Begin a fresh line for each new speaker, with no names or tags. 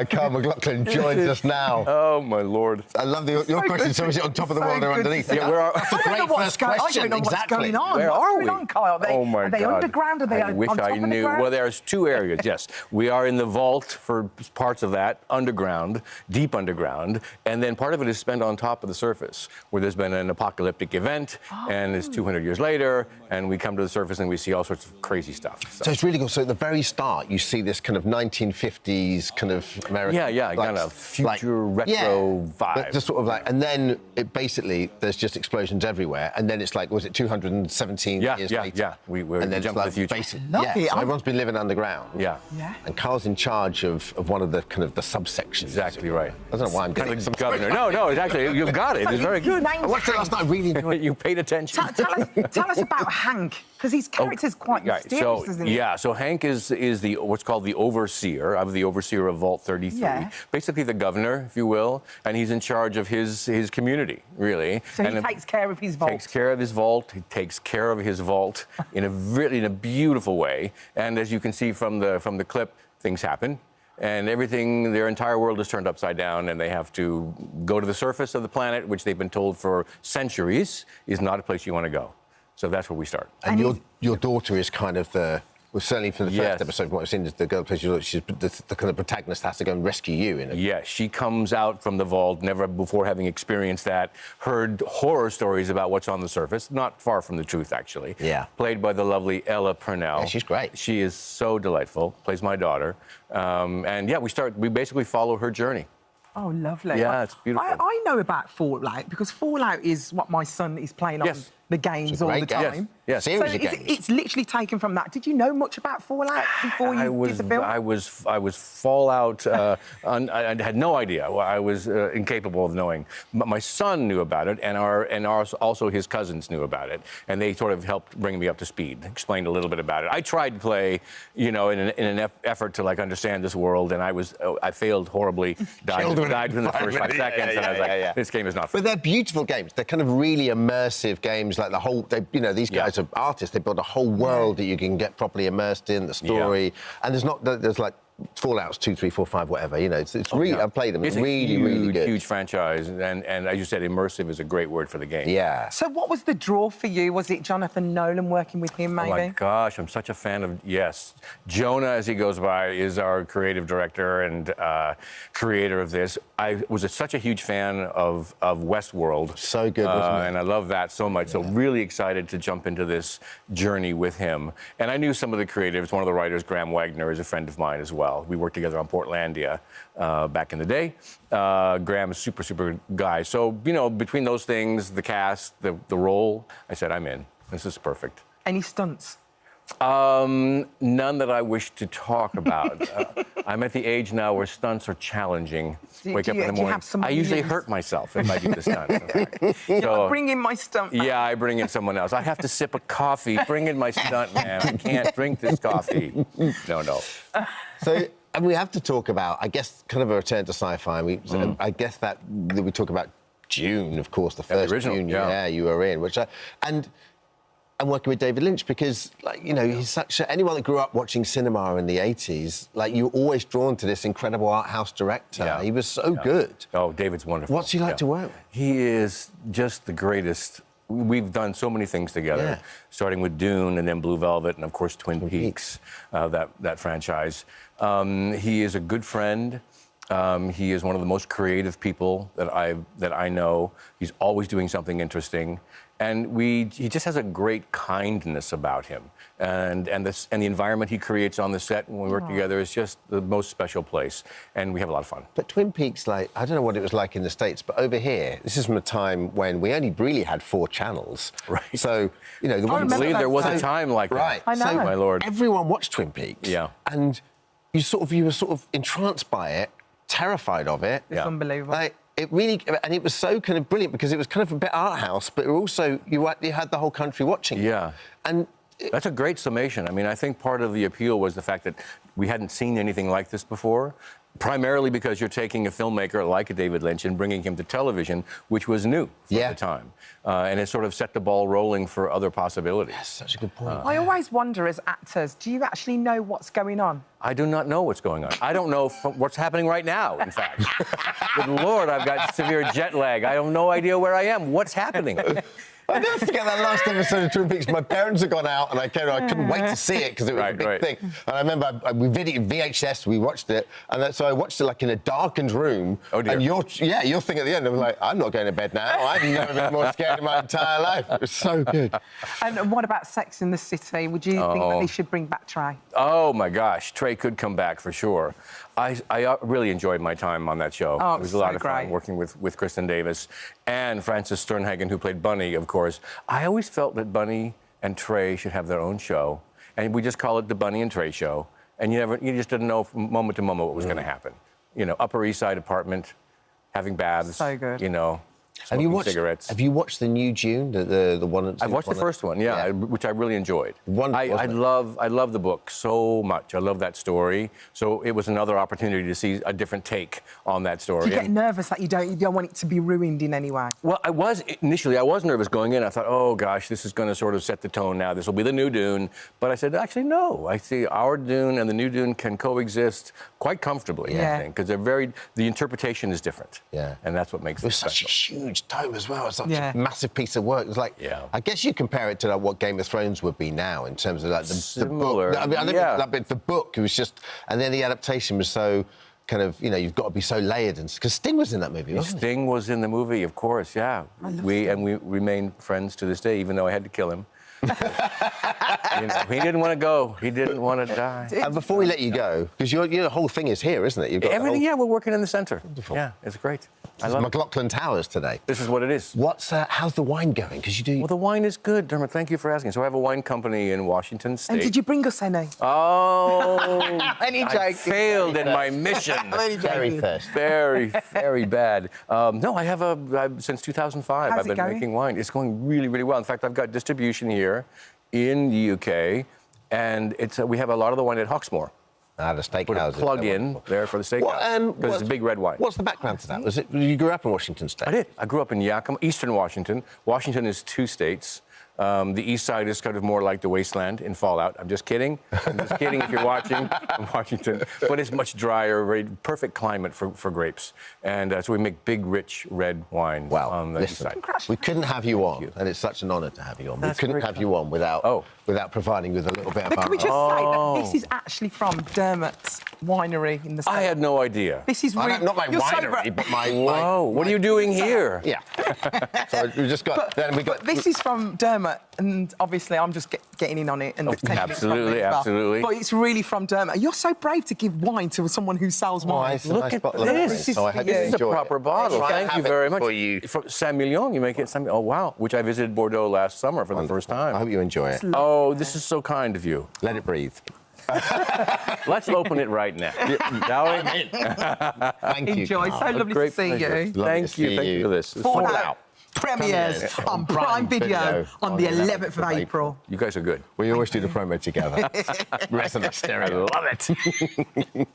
Kyle Maclachlan joins us now.
Oh, my Lord.
I love your question. So is it on top of the world or underneath?
Yeah, where are...
That's a great first question.
I don't know what's going on.
Where are we?
What's going on, Kyle?
Oh, my God.
Are they underground? Are they
I wish
on top
I
of the
knew.
ground?
Well, there's two areas, yes. We are in the vault for parts of that, underground, deep underground, and then part of it is spent on top of the surface, where there's been an apocalyptic event, and it's 200 years later, and we come to the surface and we see all sorts of crazy stuff.
So it's really cool. So at the very start, you see this kind of 1950s kind of American...
Yeah, kind of future retro vibe.
Just sort of like, and then it basically, there's just explosions everywhere, and then it's like, was it 217 years later?
Yeah, we're
and then
jumping to the future.
Love it.
So everyone's been living underground.
Yeah.
And Carl's in charge of one of the kind of the subsections.
Exactly right.
I don't know why I'm getting some
governor. No, it's actually, you got it. It's very good.
I watched it last night. I really enjoyed it.
You paid attention.
Tell us about Hank, because his character's quite mysterious, isn't he?
Yeah, so Hank is the what's called the overseer. I'm the overseer of Vault 33.
Yeah.
Basically the governor, if you will, and he's in charge of his community, really.
So he takes care of his vault.
Takes care of his vault. He takes care of his vault in a beautiful way. And as you can see from the clip, things happen. And everything, their entire world is turned upside down, and they have to go to the surface of the planet, which they've been told for centuries is not a place you want to go. So that's where we start.
And your daughter is kind of the... Well, certainly from the first episode, what I've seen is the girl plays she's the kind of protagonist has to go and rescue you in it.
Yeah, she comes out from the vault, never before having experienced that, heard horror stories about what's on the surface, not far from the truth, actually.
Yeah.
Played by the lovely Ella Purnell.
Yeah, she's great.
She is so delightful, plays my daughter. And yeah, we basically follow her journey.
Oh, lovely.
Yeah, it's beautiful.
I know about Fallout, because Fallout is what my son is playing on the games all the time.
Yes.
So it's literally taken from that. Did you know much about Fallout before you did the film?
I was Fallout. I had no idea. I was incapable of knowing. But my son knew about it, and also his cousins knew about it, and they sort of helped bring me up to speed. Explained a little bit about it. I tried to play, in an effort to understand this world, and I failed horribly. Died within the first 5 seconds, and I was like, this game is not for me.
But they're beautiful games. They're kind of really immersive games. Like the whole, these guys are artists. They build a whole world that you can get properly immersed in. The story, and there's like Fallout's 2, 3, 4, 5, whatever. It's really. I've played them. It's really, really good.
Huge franchise, and as you said, immersive is a great word for the game.
Yeah.
So what was the draw for you? Was it Jonathan Nolan working with him, maybe?
Oh my gosh, I'm such a fan of Jonah, as he goes by, is our creative director and creator of this. I was such a huge fan of Westworld.
So good, wasn't it?
And I love that so much. So really excited to jump into this journey with him. And I knew some of the creatives. One of the writers, Graham Wagner, is a friend of mine as well. We worked together on Portlandia back in the day. Graham is super guy. So, between those things, the cast, the role, I said, I'm in. This is perfect.
Any stunts?
None that I wish to talk about. I'm at the age now where stunts are challenging. Wake up in the morning. I usually hurt myself if I do the stunts. In fact.
So, bring in my stunt man.
Yeah, I bring in someone else. I have to sip a coffee. Bring in my stunt man. I can't drink this coffee. No.
So, and we have to talk about, I guess, kind of a return to sci-fi. I guess that we talk about Dune, of course, the first
original,
Dune. You were in, and working with David Lynch, because, he's such anyone that grew up watching cinema in the 80s, you're always drawn to this incredible art house director.
Yeah.
He was so good.
Oh, David's wonderful.
What's he like to work with?
He is just the greatest. We've done so many things together, starting with Dune and then Blue Velvet and, of course, Twin Peaks, that franchise. He is a good friend. He is one of the most creative people that I know. He's always doing something interesting. And he just has a great kindness about him. And the environment he creates on the set when we work together is just the most special place. And we have a lot of fun.
But Twin Peaks, I don't know what it was like in the States, but over here, this is from a time when we only really had 4 channels.
Right.
So,
I believe there was a time like that.
Right.
I know.
So
my Lord.
Everyone watched Twin Peaks.
Yeah.
And you were sort of entranced by it, terrified of it.
It's unbelievable.
It really, and it was so kind of brilliant because it was kind of a bit art house, but also you had the whole country watching.
Yeah.
And
that's a great summation. I mean, I think part of the appeal was the fact that we hadn't seen anything like this before. Primarily because you're taking a filmmaker like a David Lynch and bringing him to television, which was new for the time. And it sort of set the ball rolling for other possibilities.
That's such a good point.
I always wonder, as actors, do you actually know what's going on?
I do not know what's going on. I don't know what's happening right now, in fact. Good Lord, I've got severe jet lag. I have no idea where I am. What's happening?
I never forget that last episode of Twin Peaks. My parents had gone out, and I couldn't wait to see it because it was a big thing. And I remember we videoed VHS. We watched it, and so I watched it like in a darkened room.
Oh dear.
And your thing at the end, I was like, I'm not going to bed now. I've never been more scared in my entire life. It was so good.
And what about Sex in the City? Would you think that they should bring back Trey?
Oh my gosh, Trey could come back for sure. I really enjoyed my time on that show.
Oh,
it was a lot of fun working with Kristen Davis and Frances Sternhagen, who played Bunny, of course. I always felt that Bunny and Trey should have their own show, and we just call it the Bunny and Trey Show. And you just didn't know from moment to moment what was going to happen. You know, Upper East Side apartment, having baths.
So good.
You know. Smoking cigarettes.
Have you watched the new Dune, the one?
I've watched the first one, which I really enjoyed. I love the book so much. I love that story. So it was another opportunity to see a different take on that story.
Do you get nervous that you don't want it to be ruined in any way?
Well, initially I was nervous going in. I thought, oh gosh, this is going to sort of set the tone now. This will be the new Dune. But I said, actually, no. I see our Dune and the new Dune can coexist quite comfortably. I think, because the interpretation is different.
Yeah,
and that's what makes it special.
Such a huge tome as well. It's such a massive piece of work. It's like, I guess you compare it to like what Game of Thrones would be now in terms of like the book. I mean, I think the book, it was just, and then the adaptation was so kind of, you know, you've got to be so layered, and because Sting was in that movie, wasn't he?
Sting was in the movie, of course. Yeah, we remain friends to this day, even though I had to kill him. You know, he didn't want to go. He didn't want to die.
And before we let you go, because your whole thing is here, isn't it? You've got
everything. We're working in the centre. Wonderful. Yeah, it's great.
I love Maclachlan Towers today.
This is what it is.
How's the wine going? Because you do.
Well, the wine is good, Dermot. Thank you for asking. So I have a wine company in Washington State.
And did you bring us any?
Oh, I failed in my mission.
Very thirsty.
Very, very bad. No, I have since 2005. I've been making wine. It's going really, really well. In fact, I've got distribution here in the UK, and we have a lot of the wine at Hawksmoor.
The steakhouse.
Put a plug in there for the steakhouse, because it's a big red wine.
What's the background to that? Was it you grew up in Washington State?
I did. I grew up in Yakima, eastern Washington. Washington is 2 states. The east side is kind of more like the wasteland in Fallout. I'm just kidding. I'm just kidding if you're watching from Washington. But it's much drier, perfect climate for grapes. And so we make big, rich red wine on the east side.
We couldn't have you on, and it's such an honour to have you on. We couldn't have you on without providing with a little bit of...
But can we just say that this is actually from Dermot's Winery in the States?
I had no idea.
This is really...
Not my winery, but my...
Whoa, what are you doing here?
Yeah. So we just got...
But this is from Dermot, and obviously I'm just getting in on it. And
absolutely, absolutely.
But it's really from Dermot. You're so brave to give wine to someone who sells wine.
Look at this. This is a proper bottle. Thank you very much. From Saint-Million, you make it Saint-Million. Oh, wow. Which I visited Bordeaux last summer for the first time.
I hope you enjoy it.
Oh, this is so kind of you.
Let it breathe.
Let's open it right now.
Thank you.
Enjoy. So lovely to see you.
Thank you for this.
Fallout premieres on Prime Video on the 11th of April.
You guys are good.
We always do the promo together. Rest of the stereo.
I love it.